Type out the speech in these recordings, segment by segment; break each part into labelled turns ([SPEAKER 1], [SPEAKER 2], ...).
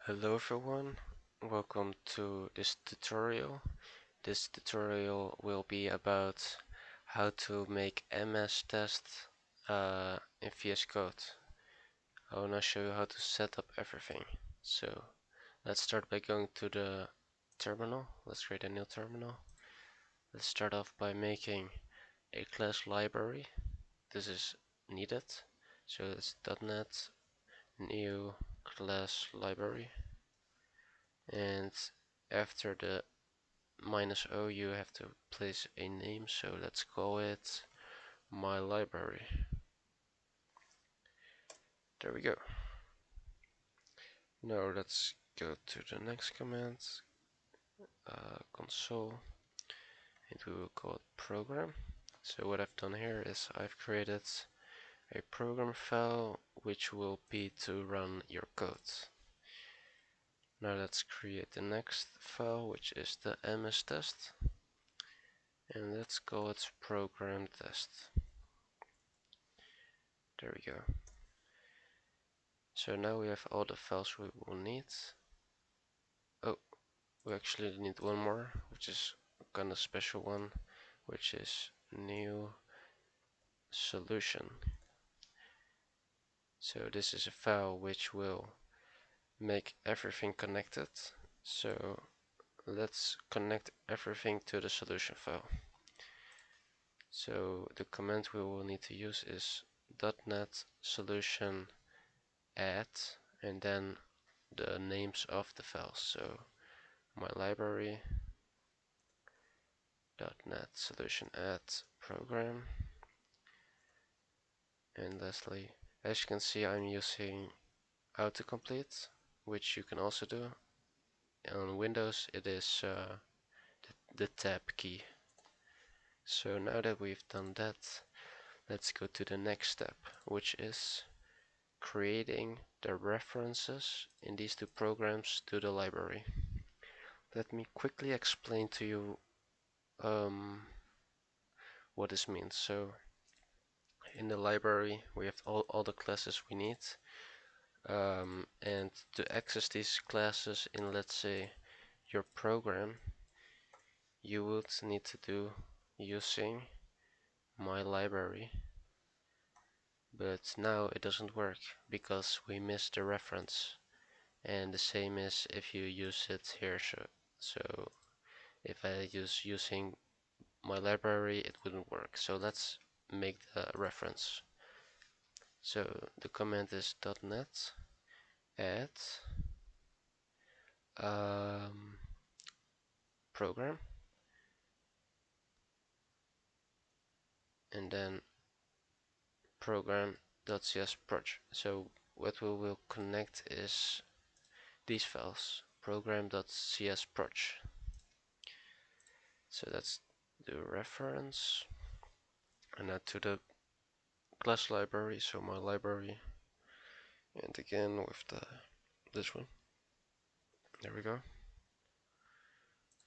[SPEAKER 1] Hello everyone, welcome to this tutorial. This tutorial will be about how to make MSTest in VSCode. I want to show you how to set up everything. So let's start by going to the terminal. Let's create a new terminal. Let's start off by making a class library. This is needed. So it's .NET new class library, and after the -o you have to place a name, so let's call it my library. There we go. Now let's go to the next command, console, and we will call it program. So what I've done here is I've created a program file which will be to run your code. Now let's create the next file, which is the MSTest, and let's call it program test. There we go. So now we have all the files we will need. Oh, we actually need one more, which is kind of special one, which is new solution. So this is a file which will make everything connected. So let's connect everything to the solution file. So the command we will need to use is .NET solution add, and then the names of the files. So my library .NET solution add program, and lastly, as you can see, I'm using autocomplete, which you can also do. On Windows it is the tab key. So now that we've done that, let's go to the next step, which is creating the references in these two programs to the library. Let me quickly explain to you what this means. So in the library we have all the classes we need, and to access these classes in, let's say, your program, you would need to do using my library, but now it doesn't work because we missed the reference, and the same is if you use it here. So if I use using my library, it wouldn't work. So let's make the reference. So the command is .NET add program, and then program.cs project. So what we will connect is these files, program.cs project. So that's the reference, and add to the class library, so my library, and again with this one. There we go.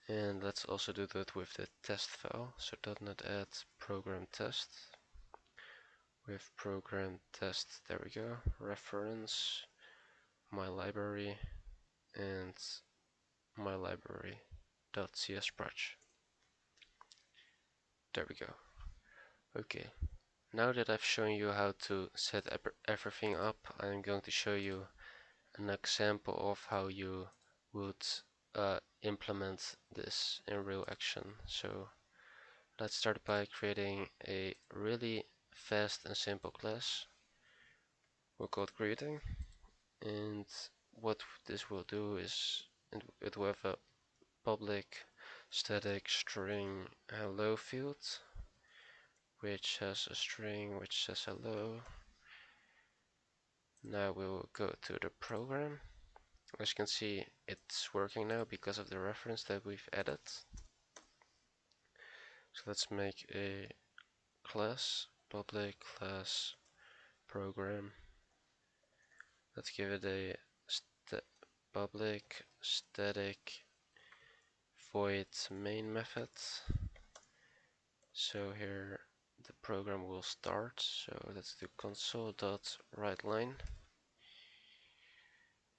[SPEAKER 1] And let's also do that with the test file. So .NET add program test. With program test, there we go. Reference, my library, and my library.cs project. There we go. Okay, now that I've shown you how to set everything up, I'm going to show you an example of how you would implement this in real action. So let's start by creating a really fast and simple class. We'll call it greeting, and what this will do is it will have a public static string hello field, which has a string which says hello. Now we will go to the program. As you can see, it's working now because of the reference that we've added. So let's make a class, public class program. Let's give it a public static void main method. So here the program will start. So let's do console.writeLine,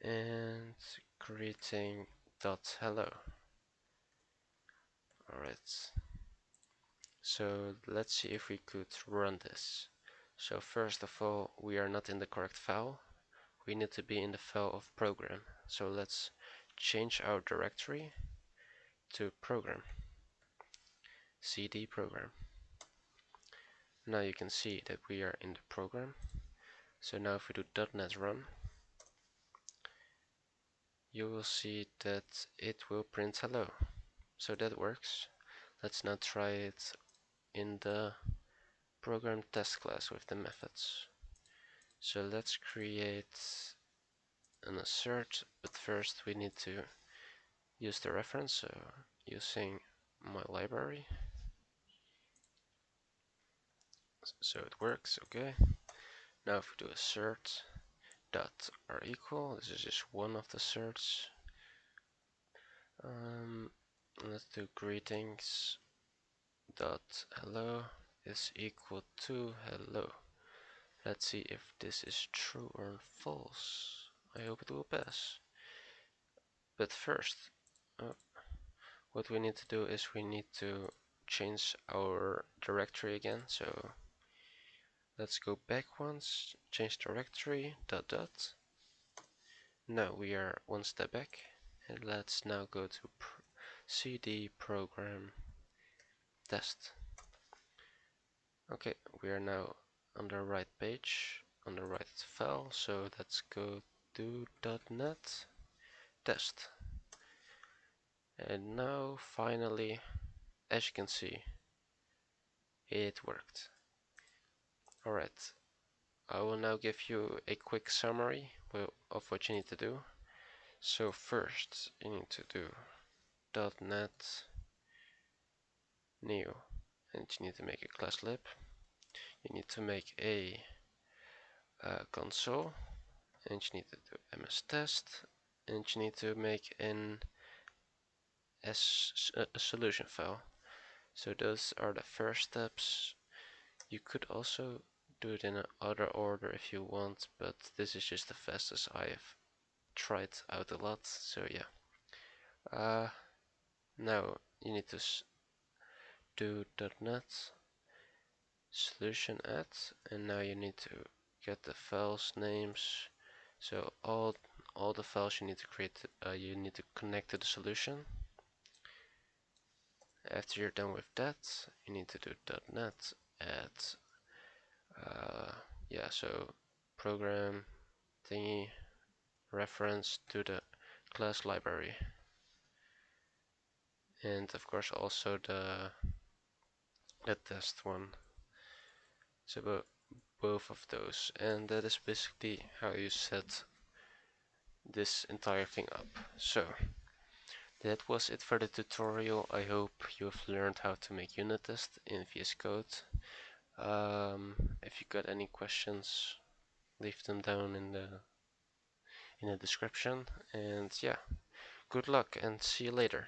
[SPEAKER 1] and greeting dot hello. Alright, so let's see if we could run this. So first of all, we are not in the correct file. We need to be in the file of program. So let's change our directory to program, cd program. Now you can see that we are in the program. So now if we do .NET run, you will see that it will print hello. So that works. Let's now try it in the program test class with the methods. So let's create an assert, but first we need to use the reference, so using my library. So it works, okay. Now if we do assert dot are equal, this is just one of the asserts. Let's do greetings dot hello is equal to hello. Let's see if this is true or false. I hope it will pass. But first, what we need to do is we need to change our directory again. So let's go back once, change directory, dot dot. Now we are one step back, and let's now go to cd program test. Okay, we are now on the right page, on the right file, so let's go to .NET test. And now finally, as you can see, it worked. Alright, I will now give you a quick summary of what you need to do. So first, you need to do .NET new, and you need to make a class lib. You need to make a console, and you need to do MSTest, and you need to make a solution file. So those are the first steps. You could also do it in another order if you want, but this is just the fastest I've tried out a lot, so yeah. Now you need to do .NET solution add, and now you need to get the files names. So all the files you need to create, you need to connect to the solution. After you're done with that, you need to do .NET add, yeah, so program thingy reference to the class library, and of course also the test one. So both of those, and that is basically how you set this entire thing up. So that was it for the tutorial. I hope you've learned how to make Unittest in VS Code. If you got any questions, leave them down in the description. And yeah, good luck and see you later.